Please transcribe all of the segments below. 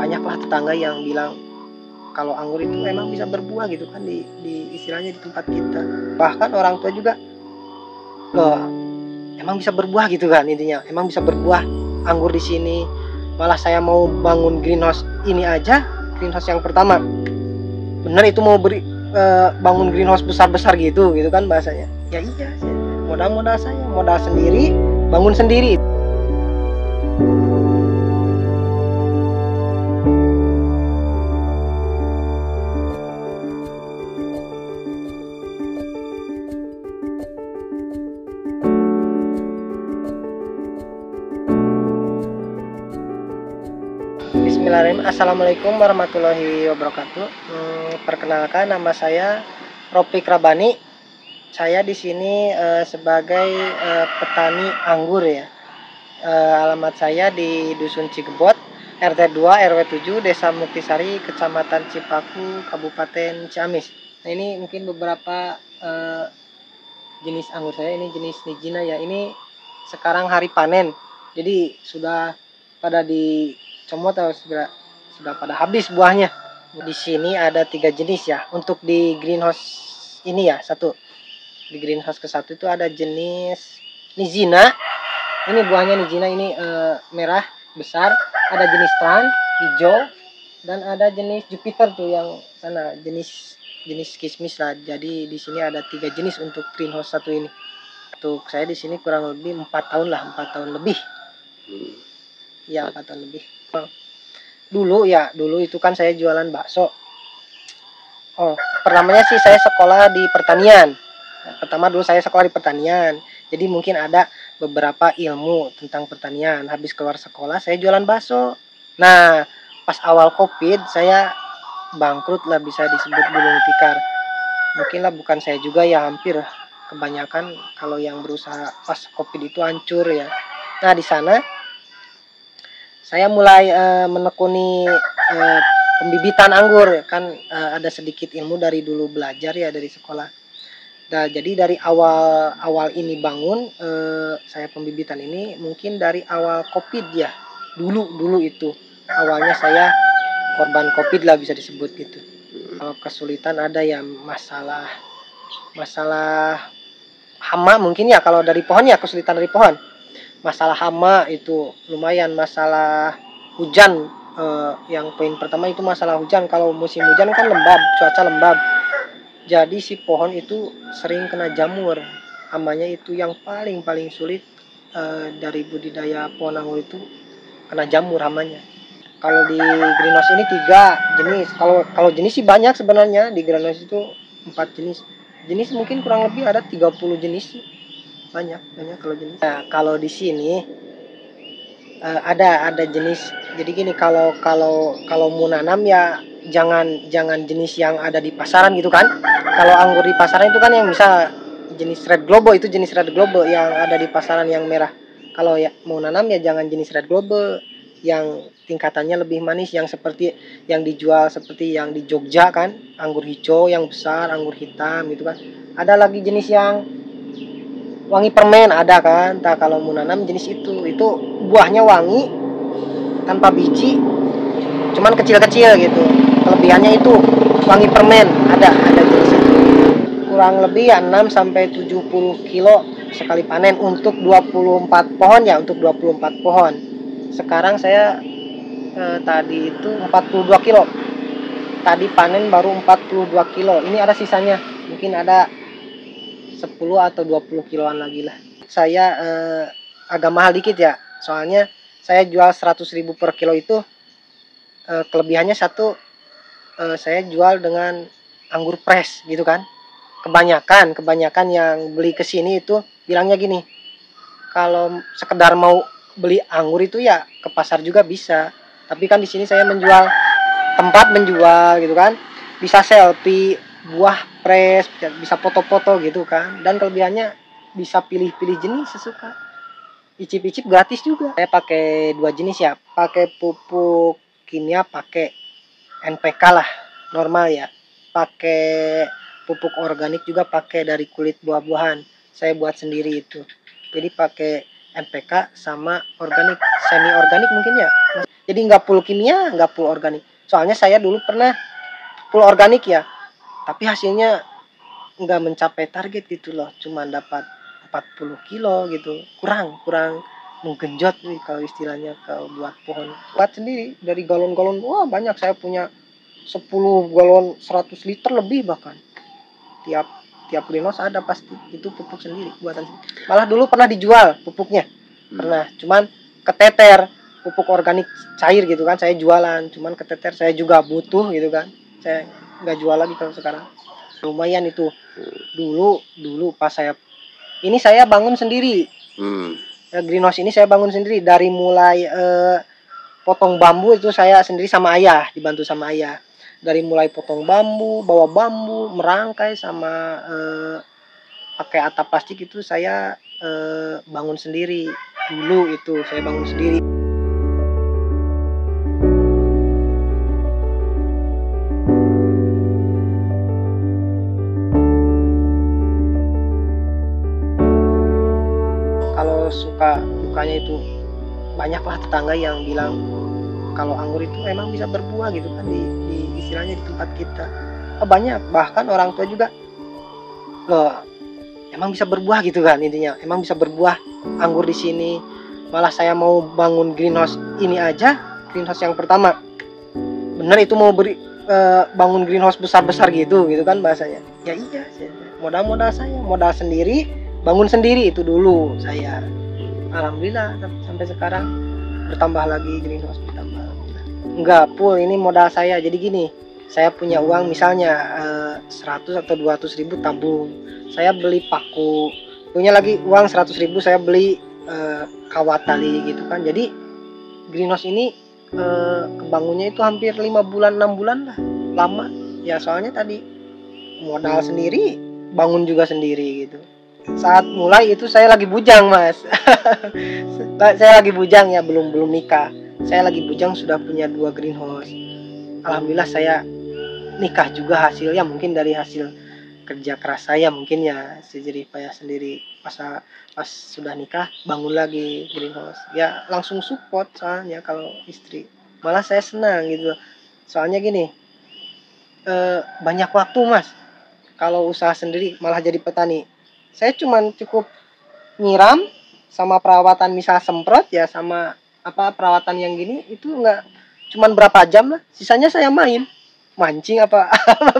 banyaklah tetangga yang bilang kalau anggur itu emang bisa berbuah gitu kan di istilahnya di tempat kita. Bahkan orang tua juga emang bisa berbuah gitu kan, intinya emang bisa berbuah anggur di sini. Malah saya mau bangun greenhouse ini aja, greenhouse yang pertama bener itu mau bangun greenhouse besar-besar gitu kan bahasanya. Ya iya, modal saya modal sendiri, bangun sendiri. Bismillahirrahmanirrahim. Assalamualaikum warahmatullahi wabarakatuh. Perkenalkan, nama saya Ropik Rabani. Saya di sini sebagai petani anggur ya. Alamat saya di Dusun Cigebot, RT 2 RW 7, Desa Muktisari, Kecamatan Cipaku, Kabupaten Ciamis. Nah, ini mungkin beberapa jenis anggur saya. Ini jenis Nijina ya. Ini sekarang hari panen. Jadi sudah pada dicomot atau sudah pada habis buahnya. Di sini ada 3 jenis ya. Untuk di greenhouse ini ya, satu. Di greenhouse ke-1 itu ada jenis Nijina. Ini buahnya Nijina, ini merah besar. Ada jenis Tran hijau, dan ada jenis Jupiter tuh yang sana, jenis kismis lah. Jadi di sini ada 3 jenis untuk greenhouse 1 ini. Untuk saya di sini kurang lebih 4 tahun lah, 4 tahun lebih. Ya, 4 tahun lebih. Dulu itu kan saya jualan bakso. Pertamanya sih saya sekolah di pertanian. Pertama dulu saya sekolah di pertanian. Jadi mungkin ada beberapa ilmu tentang pertanian. Habis keluar sekolah saya jualan bakso. Nah, pas awal Covid saya bangkrut lah, bisa disebut gulung tikar. Mungkin lah bukan saya juga ya, hampir kebanyakan kalau yang berusaha pas Covid itu hancur ya. Nah, di sana saya mulai menekuni pembibitan anggur kan, ada sedikit ilmu dari dulu belajar ya dari sekolah. Nah, jadi dari awal ini bangun saya pembibitan ini mungkin dari awal Covid ya. Dulu itu awalnya saya korban Covid lah, bisa disebut gitu. Kalau kesulitan ada ya masalah hama mungkin ya, kalau dari pohon ya kesulitan dari pohon. Masalah hama itu lumayan, masalah hujan yang poin pertama itu masalah hujan. Kalau musim hujan kan lembab, cuaca lembab. Jadi si pohon itu sering kena jamur. Hamanya itu yang paling sulit dari budidaya pohon anggur itu, kena jamur hamanya. Kalau di greenhouse ini 3 jenis. Kalau jenis sih banyak sebenarnya. Di greenhouse itu 4 jenis. Jenis mungkin kurang lebih ada 30 jenis sih. Banyak kalau jenis. Nah, kalau di sini ada jenis. Jadi gini, kalau mau nanam ya jangan jenis yang ada di pasaran gitu kan. Kalau anggur di pasaran itu kan yang bisa jenis Red Globo, itu jenis Red Globo yang ada di pasaran yang merah. Kalau ya mau nanam ya jangan jenis Red Globo yang tingkatannya lebih manis, yang seperti yang dijual seperti yang di Jogja kan, anggur hijau yang besar, anggur hitam gitu kan. Ada lagi jenis yang wangi permen ada kan. Nah, kalau mau nanam jenis itu buahnya wangi tanpa biji, cuman kecil-kecil gitu. Kelebihannya itu wangi permen, ada jenis itu. Kurang lebih ya 6 sampai 70 kilo sekali panen untuk 24 pohon ya, untuk 24 pohon. Sekarang saya tadi itu 42 kilo. Tadi panen baru 42 kilo. Ini ada sisanya. Mungkin ada 10 atau 20 kiloan lagi lah. Saya agak mahal dikit ya. Soalnya saya jual 100.000 per kilo itu. Kelebihannya satu, saya jual dengan anggur fresh gitu kan. Kebanyakan yang beli ke sini itu bilangnya gini. Kalau sekedar mau beli anggur itu ya ke pasar juga bisa. Tapi kan di sini saya tempat menjual gitu kan. Bisa selfie buah fresh, bisa foto-foto gitu kan. Dan kelebihannya bisa pilih-pilih jenis sesuka. Icip-icip gratis juga. Saya pakai 2 jenis ya. Pakai pupuk kimia, pakai NPK lah, normal ya. Pakai pupuk organik juga, pakai dari kulit buah-buahan. Saya buat sendiri itu. Jadi pakai NPK sama organik, semi organik mungkin ya. Jadi nggak full kimia, nggak full organik. Soalnya saya dulu pernah full organik ya, tapi hasilnya nggak mencapai target gitu loh, cuma dapat 40 kilo gitu, kurang menggenjot nih kalau istilahnya, kalau buat pohon. Buat sendiri dari galon-galon, wah banyak, saya punya 10 galon 100 liter lebih bahkan. Tiap tiap greenhouse ada pasti, itu pupuk sendiri buatan sendiri. Malah dulu pernah dijual pupuknya, pernah, cuman keteter, pupuk organik cair gitu kan, saya jualan, cuman keteter, saya juga butuh gitu kan, saya nggak jual lagi kalau sekarang. Lumayan itu dulu pas saya bangun sendiri. Greenhouse ini saya bangun sendiri dari mulai potong bambu itu saya sendiri sama ayah, dibantu sama ayah. Dari mulai potong bambu, bawa bambu, merangkai sama pakai atap plastik itu saya bangun sendiri. Dulu itu saya bangun sendiri. Kalau suka dukanya itu banyaklah tetangga yang bilang kalau anggur itu emang bisa berbuah gitu kan, di istilahnya di tempat kita. Banyak, bahkan orang tua juga loh, emang bisa berbuah gitu kan, intinya emang bisa berbuah anggur di sini. Malah saya mau bangun greenhouse ini aja, greenhouse yang pertama bener itu mau bangun greenhouse besar-besar gitu kan bahasanya. Ya iya, modal saya modal sendiri, bangun sendiri itu dulu saya. Alhamdulillah sampai sekarang bertambah lagi greenhouse, bertambah. Enggak full, ini modal saya. Jadi gini, saya punya uang misalnya 100 atau 200 ribu tabung, saya beli paku, punya lagi uang 100 ribu saya beli kawat tali gitu kan. Jadi greenhouse ini kebangunnya itu hampir 5 bulan 6 bulan lah, lama ya, soalnya tadi modal sendiri, bangun juga sendiri gitu. Saat mulai itu saya lagi bujang mas. Saya lagi bujang ya, belum nikah. Saya lagi bujang sudah punya 2 greenhouse. Alhamdulillah saya nikah juga, hasilnya mungkin dari hasil kerja keras saya, mungkin ya jerih payah sendiri. Pas sudah nikah bangun lagi greenhouse, ya langsung support. Soalnya kalau istri malah saya senang gitu, soalnya gini, banyak waktu mas. Kalau usaha sendiri malah jadi petani, saya cukup nyiram sama perawatan, misal semprot ya, sama perawatan yang gini itu enggak, cuman berapa jam lah, sisanya saya mancing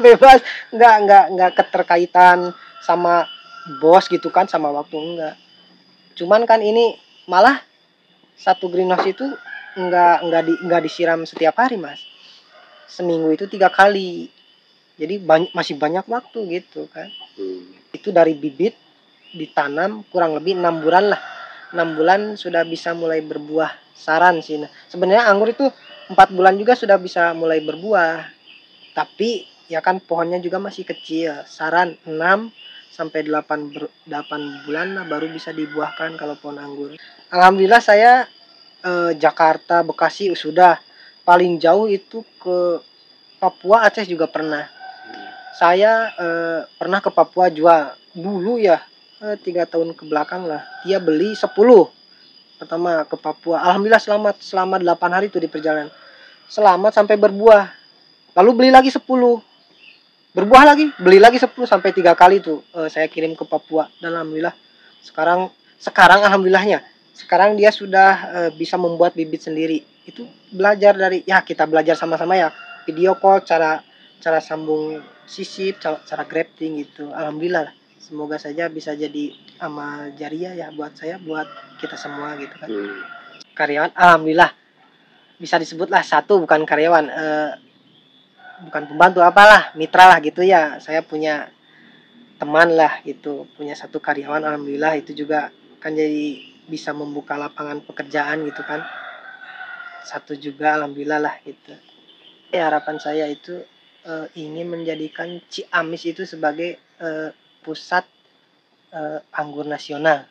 bebas, enggak keterkaitan sama bos gitu kan, sama waktu enggak. Cuman kan ini malah satu greenhouse itu enggak disiram setiap hari mas, seminggu itu 3 kali, jadi masih banyak waktu gitu kan. Itu dari bibit ditanam kurang lebih 6 bulan lah, 6 bulan sudah bisa mulai berbuah saran sih. Nah, sebenarnya anggur itu 4 bulan juga sudah bisa mulai berbuah, tapi ya kan pohonnya juga masih kecil, saran 6 sampai 8 bulan lah baru bisa dibuahkan kalau pohon anggur. Alhamdulillah saya Jakarta, Bekasi sudah, paling jauh itu ke Papua, Aceh juga pernah. Saya pernah ke Papua jual dulu ya, 3 tahun ke belakang lah. Dia beli 10 pertama ke Papua. Alhamdulillah selamat, selama 8 hari itu di perjalanan. Selamat sampai berbuah. Lalu beli lagi 10. Berbuah lagi, beli lagi 10 sampai 3 kali itu saya kirim ke Papua. Dan alhamdulillah sekarang alhamdulillahnya sekarang dia sudah bisa membuat bibit sendiri. Itu belajar dari, ya kita belajar sama-sama ya, video call, cara sambung sisip, cara grafting gitu. Alhamdulillah, semoga saja bisa jadi amal jariah ya buat saya, buat kita semua gitu kan. Karyawan alhamdulillah bisa disebutlah satu, bukan karyawan, bukan pembantu, apalah, mitra lah gitu ya. Saya punya teman lah gitu, punya 1 karyawan, alhamdulillah itu juga kan jadi bisa membuka lapangan pekerjaan gitu kan. 1 juga alhamdulillah lah gitu. Ya, harapan saya itu ingin menjadikan Ciamis itu sebagai pusat anggur nasional,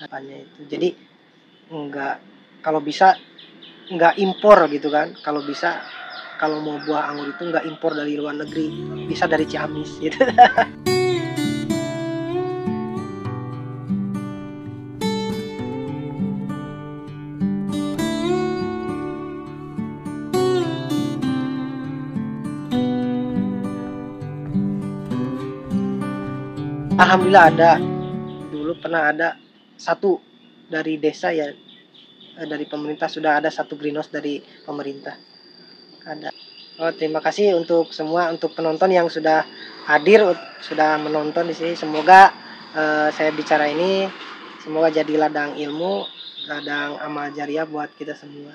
harapannya itu. Jadi kalau bisa enggak impor gitu kan. Kalau bisa, kalau mau buah anggur itu enggak impor dari luar negeri, bisa dari Ciamis gitu. Alhamdulillah ada. Dulu pernah ada satu dari desa ya, dari pemerintah sudah ada satu greenhouse dari pemerintah. Ada. Oh, terima kasih untuk semua, untuk penonton yang sudah hadir, sudah menonton di sini. Semoga saya bicara ini semoga jadi ladang ilmu, ladang amal jariah buat kita semua.